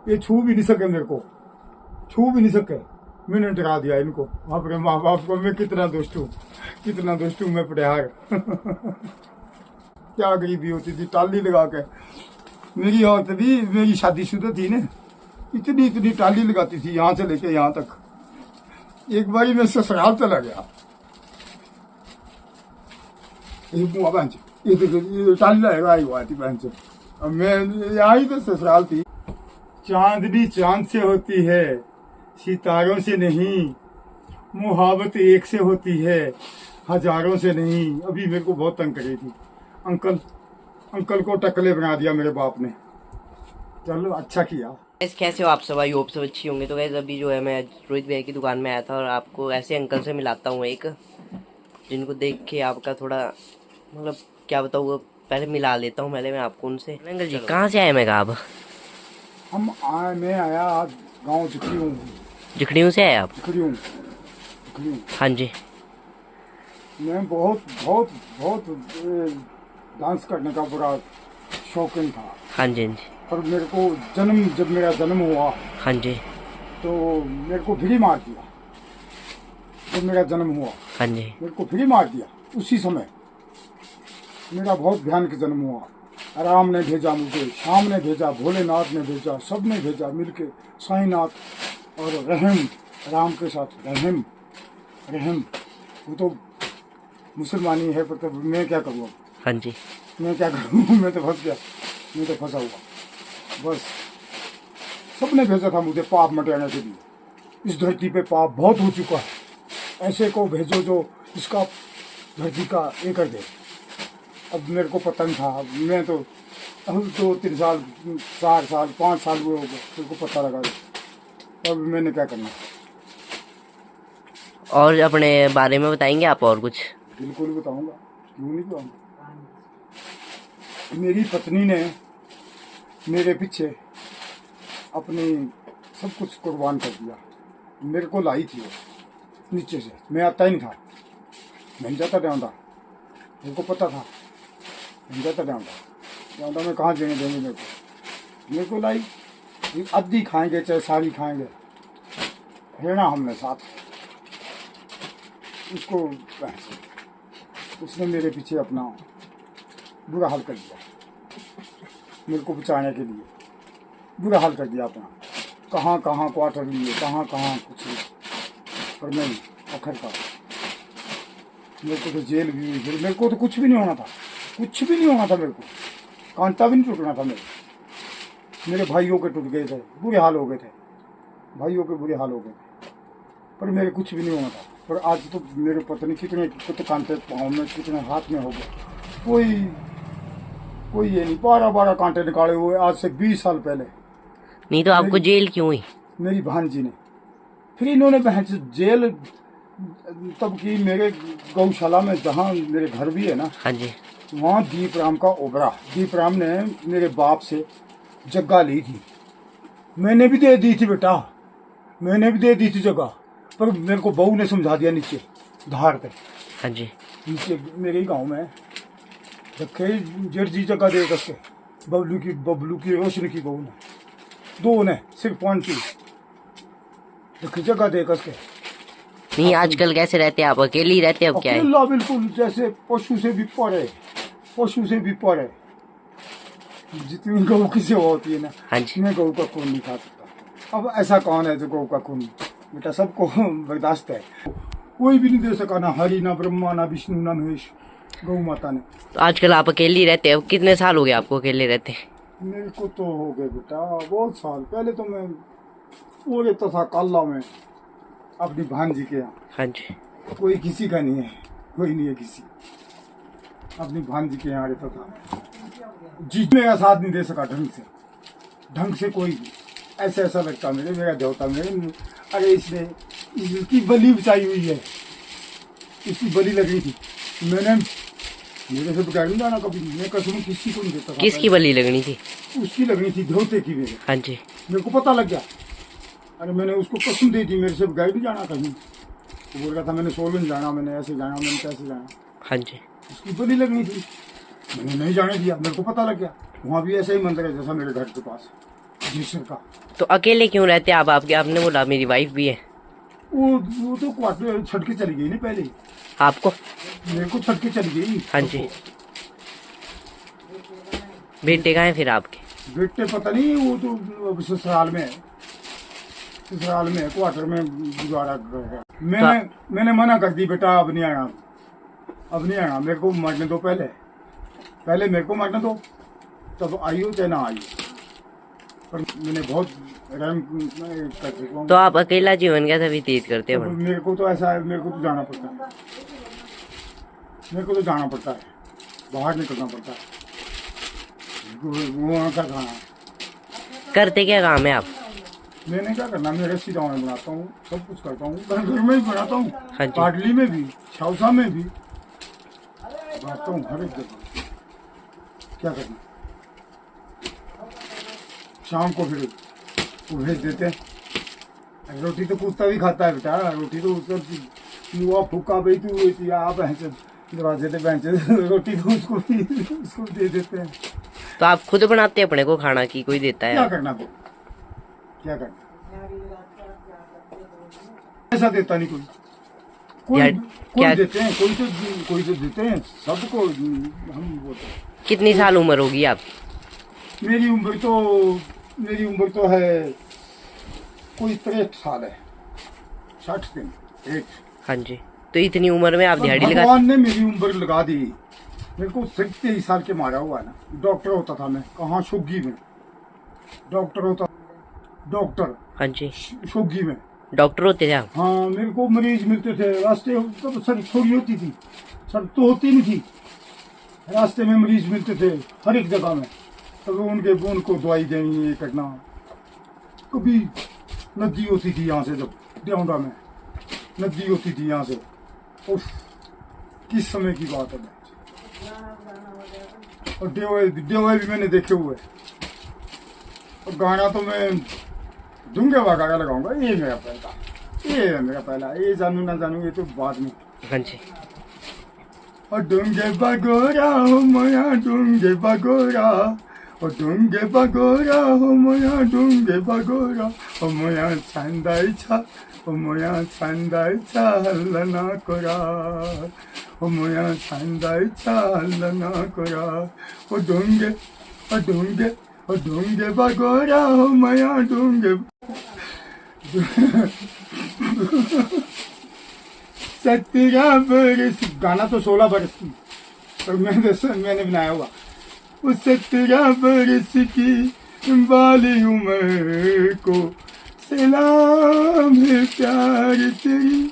ये छू भी नहीं सके मेरे को, छू भी नहीं सके। मैंने डरा दिया इनको, अपने माँ बाप को। मैं कितना दुष्ट हूँ, कितना दुष्ट हूँ मैं पटिहार। क्या गरीबी होती थी, टाली लगा के। मेरी औरत भी, मेरी शादीशुदा थी ना, इतनी इतनी टाली लगाती थी यहाँ से लेके यहाँ तक। एक बारी मैं ससुराल चला गया, ये टाली लगाएगा आई हुआ थी बहन से। अब मैं यहाँ ही तो ससुराल थी। चांदनी चांद से होती है, सितारों से नहीं। मुहाबत एक से होती है, हजारों से नहीं। अभी मेरे को बहुत तंग करी थी। अंकल को टकले बना दिया मेरे बाप ने। चलो अच्छा किया। गाइस कैसे हो आप सब? आई होप सब अच्छी होंगे। तो गाइस अभी जो है मैं रोहित भैया की दुकान में आया था और आपको ऐसे अंकल से मिलाता हूँ एक, जिनको देख के आपका थोड़ा मतलब क्या बताऊँ, पहले मिला लेता हूँ पहले मैं आपको उनसे। अंकल जी कहाँ से आए? मैं कहा अब मैं आया गाँव जिखड़ियों। जिखड़ियों से आए आप? जिखड़ियों। हाँ जी। मैं बहुत बहुत बहुत डांस करने का बड़ा शौकीन था। हाँ जी हाँ जी। पर मेरे को जब मेरा जन्म हुआ, हाँ जी। तो मेरे को फिर मार दिया। जब मेरा जन्म हुआ, हाँ जी। मेरे को फिर मार दिया। उसी समय मेरा बहुत भयानक जन्म हुआ। राम ने भेजा मुझे, श्याम ने भेजा, भोलेनाथ ने भेजा, सब ने भेजा मिलके। साईनाथ और रहम, राम के साथ रहम। वो तो मुसलमानी है, पर तो मैं क्या करूँ? हाँ जी। मैं क्या करूँ? मैं तो फंस गया, मैं तो फंसा हुआ। बस सबने भेजा था मुझे पाप मटाने के लिए। इस धरती पे पाप बहुत हो चुका है, ऐसे को भेजो जो इसका धरती का ये कर दे। अब मेरे को पता नहीं था। मैं तो अब 2-3 साल, 4 साल, 5 साल हुए हो गए, मेरे को पता लगा। अब मैंने क्या करना? और अपने बारे में बताएंगे आप और कुछ? बिल्कुल बताऊंगा, क्यों नहीं बताऊंगा। मेरी पत्नी ने मेरे पीछे अपनी सब कुछ कुर्बान कर दिया। मेरे को लाई थी वो नीचे से, मैं आता ही नहीं था। मैं जाता डाउंडा, मेरे को पता था। मैं जाता डाउंडा में कहाँ देने देंगे मेरे को लाई। अद्धी खाएंगे चाहे सारी खाएंगे, रहना हमने साथ। उसने मेरे पीछे अपना बुरा हाल कर दिया। मेरे को बचाने के लिए बुरा हाल कर दिया अपना। कहाँ कहाँ क्वार्टर लिए, कहाँ कहाँ कुछ, पर नहीं। आखिरकार मेरे को तो जेल भी हुई। मेरे को तो कुछ भी नहीं होना था, कुछ भी नहीं होना था। मेरे को कांटा भी नहीं टूटना था। मेरे भाइयों के टूट गए थे, बुरे हाल हो गए थे। भाइयों के बुरे हाल हो गए थे, पर मेरे कुछ भी नहीं होना था। पर आज तो मेरे पत्नी कितने कांटे पाँव में, कितने हाथ में हो गए। कोई ये नहीं। 12-12 कांटे निकाले हुए आज से 20 साल पहले। नहीं तो आपको जेल क्यों हुई? मेरी भांजी ने। फिर इन्होंने बहन जेल तब की मेरे गौशाला में, जहाँ मेरे घर भी है ना। हाँ जी। वहाँ दीपराम का ओबरा, दीपराम ने मेरे बाप से जगह ली थी। मैंने भी दे दी थी बेटा, मैंने भी दे दी थी जगह, पर मेरे को बहू ने समझा दिया नीचे धार पे। हाँ जी। नीचे मेरे गांव में रखे जर्जी जगह दे करके। बबलू की रोशनी की बहू ने, 2 ने सिर्फ 5 रखी जगह दे करके। नहीं आजकल कैसे रहते हैं आप? अकेले ही रहते हैं? अब क्या है? अकेला बिल्कुल, जैसे पशु से भी परे, पशु से भी परे। जितनी गऊ की सेवा होती है ना, हाँ जी। मैं गऊ का खून नहीं खा सकता। अब ऐसा कौन है जो गऊ का खून? बेटा सबको बर्दाश्त है। कोई भी नहीं दे सका, ना हरि, ना ब्रह्मा, ना विष्णु, ना महेश, गौ माता ने। तो आजकल आप अकेले ही रहते हैं? अब कितने साल हो गए आपको अकेले रहते? मेरे को तो हो गए बेटा बहुत साल। पहले तो मैं वो रहता था काला में अपनी भांजी के यहाँ। हाँ जी। कोई किसी का नहीं है, कोई नहीं है किसी। अपनी भांजी के यहाँ रहता था। जी मेरा साथ नहीं दे सका ढंग से कोई भी। ऐसा लगता मेरा देवता मेरे। अरे इसने इसकी बलि बचाई हुई है, इसकी बलि लग रही थी। मेरे से बगैर नहीं जाना कभी। मैं कसम किसी को नहीं देता था। किसकी बलि लगनी थी? उसकी लगनी थी, देवते की मेरे। हाँ जी। मेरे को पता लग गया। अरे मैंने उसको कसम दे दी, मेरे से बगैर नहीं जाना कहीं। वो बोल रहा था मैंने सोलन जाना, मैंने ऐसे जाना, मैंने कैसे जाना। हाँ जी। उसकी बलि लगनी थी, मैंने नहीं जाने दिया। मेरे को पता लग गया। वहाँ भी ऐसा ही मंदिर है जैसा मेरे घर के पास। जिसर का। तो अकेले क्यों रहते आप? आपके आपने बोला मेरी वाइफ भी है। वो तो क्वार्टर छट के चली गई ना पहले, आपको? मेरे को छट के चली गई। हाँ जी। बेटे कहाँ हैं फिर आपके? बेटे पता नहीं, वो तो अब ससुराल में है, ससुराल में है, क्वार्टर में गुजारा कर रहा है। मैंने मना कर दी, बेटा अब नहीं आना, अब नहीं आना, मेरे को मरने दो, पहले मेरे को मरने दो, तब आइयो चाहे ना आइयो। पर मैंने बहुत रहम कर चुका हूँ। तो आप अकेला जीवन कैसे व्यतीत करते हो? मेरे को तो ऐसा है, मेरे को तो जाना पड़ता है, मेरे को तो जाना पड़ता है, बाहर निकलना पड़ता है, वहाँ का खाना। करते क्या काम है आप? मैंने क्या करना, मैं रस्सी दाव में बनाता हूँ, सब कुछ करता हूँ, घर में ही बनाता हूँ, हाँ जी। पाटली में भी, छावसा में भी बनाता हूँ, हर एक जगह। क्या करना, शाम को फिर वो भेज देते हैं। रोटी तो कुत्ता भी खाता है बेटा, रोटी तो उसका फूका भाई तू आप दरवाजे पे बेंच, रोटी तो उसको दे देते हैं। तो आप खुद बनाते हैं अपने को खाना की कोई देता है? क्या करना, क्या करना, ऐसा देता नहीं कोई क्या देते हैं, कोई तो देते हैं सबको। हम बोलते हैं। कितनी साल उम्र होगी आपकी? मेरी उम्र तो है कोई 63 साल है, 60 दिन एक। हाँ जी। तो इतनी उम्र में आप दिहाड़ी लगा? भगवान ने मेरी उम्र लगा दी, मेरे को 23 साल के मारा हुआ है ना। डॉक्टर होता था मैं, कहाँ शुग्गी में डॉक्टर होता, डॉक्टर। हाँ जी। शुग्गी में डॉक्टर होते थे आप? हाँ, मेरे को मरीज मिलते थे रास्ते, तो सड़क थोड़ी होती थी, सड़क तो होती नहीं थी, रास्ते में मरीज मिलते थे हर एक जगह में। तब उनको दवाई देनी, ये करना। कभी नदी होती थी यहाँ से, जब देवंडा में नदी होती थी यहाँ से, उफ, किस समय की बात है। और देवे भी मैंने देखे हुए। और गाना तो मैं दूंगे वगैरह लगाऊंगा, ये मेरा पहला, ये है मेरा पहला, ये जानू ना जानू ये तो बाद में। हाँ जी। और डूंगे बगोरा हो मोया, डूंगे बगोरा, और डूंगे बगोरा हो मोया, डूंगे बगोरा, और मोया छंदाई छा, और मोया छंदाई छा हल्लना कोरा, और मोया छंदाई छा हल्लना कोरा, और डूंगे बगोरा हो मोया, डूंगे सत्रह बरस, गाना तो 16 बरस की, और मैंने बनाया हुआ। उस 17 बरस की बाली उम्र को सलाम है प्यार तेरी,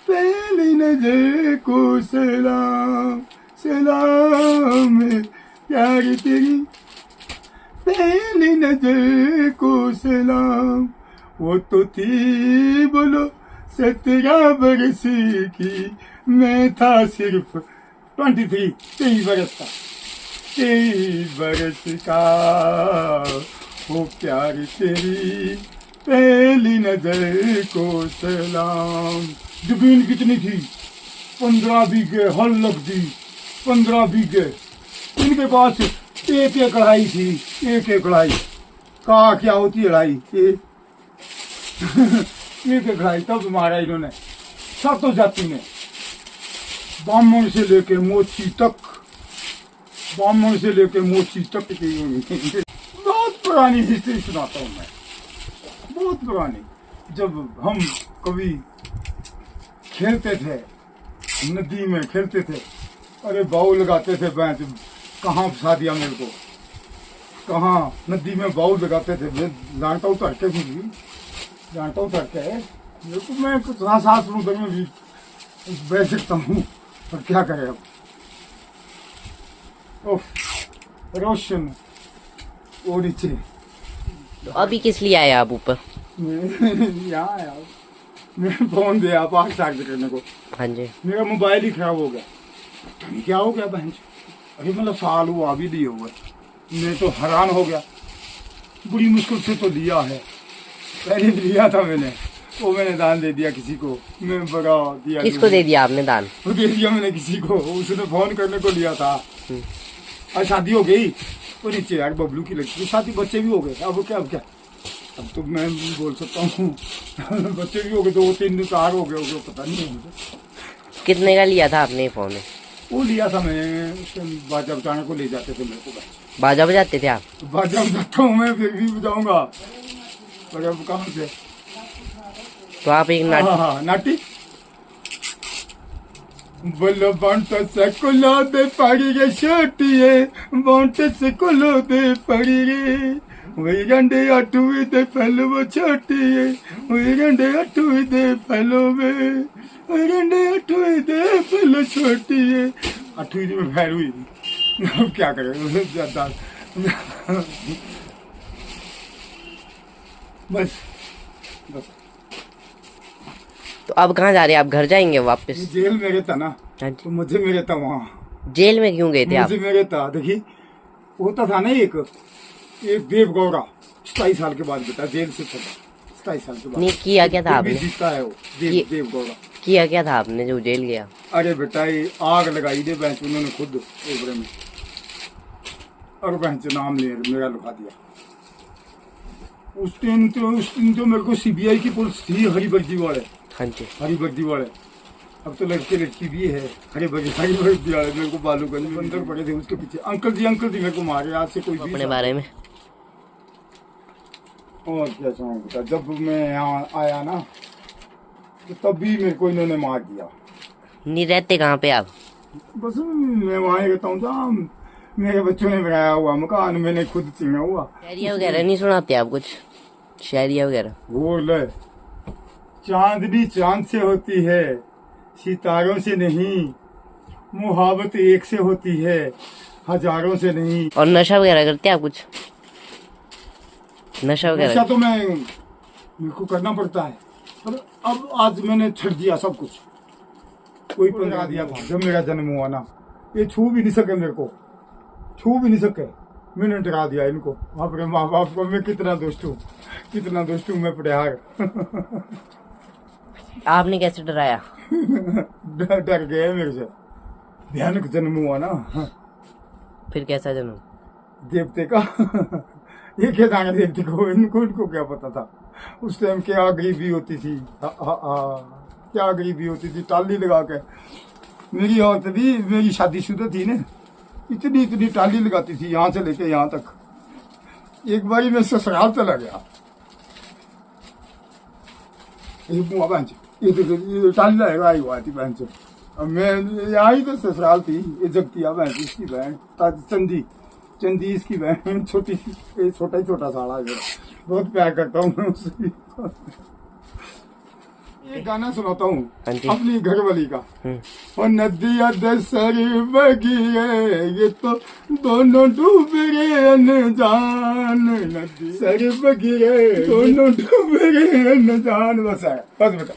पहली नजर को सलाम, सलाम है प्यार तेरी, पहली नजर को सलाम। वो तो थी बोलो 17 बरस की, मैं था सिर्फ 23 बरस का, 23 बरस का। हो प्यार तेरी पहली नजर को सलाम। जमीन कितनी थी? 15 बीघे, हल लग दी 15 बीघे। इनके पास एक कढ़ाई थी, एक कढ़ाई। कहा क्या होती है कढ़ाई? एक कढ़ाई तब मारा इन्होंने, सब तो जाति ने, ब्राह्मण से लेके मोची तक, ब्राह्मण से लेके मोची तक की होगी। बहुत पुरानी हिस्ट्री सुनाता हूँ मैं, बहुत पुरानी। जब हम कभी खेलते थे, नदी में खेलते थे, अरे बाऊ लगाते थे, बैंच कहाँ फंसा दिया मेरे को, कहाँ नदी में बाऊ लगाते थे। जानता हूँ तड़के भी, जानता हूँ तड़के मेरे को, मैं सांस समुद्र में भी बह सकता हूँ, पर क्या करें अब। रोशन वो नीचे। तो अभी किस लिए आए आप ऊपर? यहाँ आया, मैं फोन दिया पार्क चार्ज करने को। हाँ जी। मेरा मोबाइल ही खराब हो गया। क्या हो गया बहन? अरे मतलब साल हुआ अभी लिए हुए, मैं तो हैरान हो गया। बड़ी मुश्किल से तो लिया है, पहले भी लिया था मैंने, वो मैंने दान दे दिया किसी को। मैं बड़ा दिया। किसको दे दिया आपने दान? वो दे दिया मैंने किसी को, उसने फोन करने को लिया था। और शादी हो गई, वो नीचे यार बबलू की लड़की, शादी बच्चे भी हो गए। अब क्या अब तो मैं बोल सकता हूँ बच्चे भी हो गए, 2-3 4 हो गए पता नहीं है मुझे। कितने का लिया था आपने ये फ़ोन? वो लिया था मैं, बाजा बजाने को ले जाते थे मेरे को। बाजा बजाते थे आप? बाजा बजाता हूँ मैं, फिर भी बजाऊंगा, पर अब कहाँ से। तो आप एक नाटी बोलो बांटे से कुलो दे पड़ी गे छोटी है, बांटे से कुलो दे पड़ी गे, वही गंडे अटुई दे पहलो वो छोटी है, वही गंडे अटुई दे पहलो में, वही गंडे अटुई दे पहलो छोटी है। अटुई में फैल हुई, अब क्या करें ज्यादा। बस बस। तो अब कहाँ जा रहे हैं आप? घर जाएंगे वापस? जेल में गया था ना, हाँ जी। तो मुझे में रहता वहाँ। जेल में क्यों गए थे आप? मुझे में रहता, देखिए होता था ना एक देव गौरा 27 साल के बाद बेटा जेल से था, 27 साल के बाद। नहीं किया क्या था आपने? जीता है वो देव गौरा। किया क्या था आपने जो जेल गया? अरे बेटा ये आग लगाई दे बैंक, उन्होंने खुद ओबरे में, और बैंक नाम ले मेरा लिखा दिया। उस दिन तो मेरे को सीबीआई की पुलिस थी, हरी वर्दी वाले। हाँ जी। हरी वर्दी वाले, अब तो लड़की भी है हरी वर्दी वाले। मेरे को बालूगंज में अंदर पड़े थे, उसके पीछे अंकल जी मेरे को मारे आज से कोई अपने बारे में। और क्या चाहूँ बेटा, जब मैं यहाँ आया ना तो तब भी मेरे को इन्होंने मार दिया। नहीं रहते कहाँ पे आप? बस मैं वहाँ रहता हूँ जहाँ मेरे बच्चों ने बनाया हुआ मकान, मैंने खुद चिंगा हुआ। शायरिया वगैरह नहीं सुनाते आप कुछ? शायरिया वगैरह बोल, चांदनी चांद से होती है, सितारों से नहीं, मुहाबत एक से होती है, हजारों से नहीं। और नशा वगैरह करते हैं आप कुछ? नशा वगैरह? नशा तो मेरे को करना पड़ता है, पर अब आज मैंने छड़ दिया सब कुछ। कोई लगा दिया था जब मेरा जन्म हुआ ना, ये छू भी नहीं सके मेरे को, छू भी नहीं सके। मैंने डरा दिया इनको, अपने माँ बाप को। मैं कितना दुष्ट हूँ मैं प्रहार। आपने कैसे डराया? डर गए मेरे से, भयानक जन्म हुआ ना। फिर कैसा जन्म? देवते का। ये क्या जाने देवते को, इनको क्या पता था उस टाइम क्या गरीबी होती थी। क्या गरीबी होती थी, टाली लगा के। मेरी औरत भी, मेरी शादीशुदा थी ना, इतनी टाली लगाती थी यहाँ से लेके यहाँ तक। एक बारी मैं ससुराल चला गया, ये टाली लगाई हुआ थी बहन से। अब मैं यहाँ ही तो ससुराल थी, ये जगतिया बहन इसकी बहन, चंदी इसकी बहन, छोटा ही छोटा साड़ा। बहुत प्यार करता हूँ मैं उससे। ये गाना सुनाता हूँ अपनी घरवाली का। और नदिया दसर बगी है, ये तो दोनों डूब गए अनजान। नदी सर बगी है, दोनों डूब गए अनजान। बस है, बस बेटा।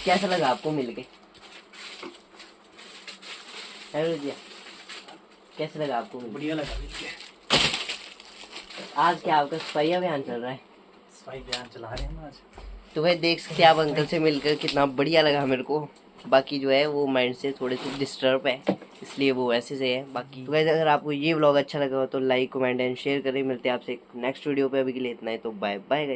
कैसा लगा आपको मिलके? हेलो जी, कैसे लगा आपको? बढ़िया लगा मिलके। आज क्या आपका सफाई अभियान चल रहा है? सफाई अभियान चला रहे हैं आज। तो भाई देख सकते हैं आप, अंकल से मिलकर कितना बढ़िया लगा मेरे को। बाकी जो है वो माइंड से थोड़े से डिस्टर्ब है, इसलिए वो ऐसे से है। बाकी तो गाइस अगर आपको ये व्लॉग अच्छा लगा हो तो लाइक कमेंट एंड शेयर करें। मिलते हैं आपसे नेक्स्ट वीडियो पे, अभी के लिए इतना ही। तो बाय बाय।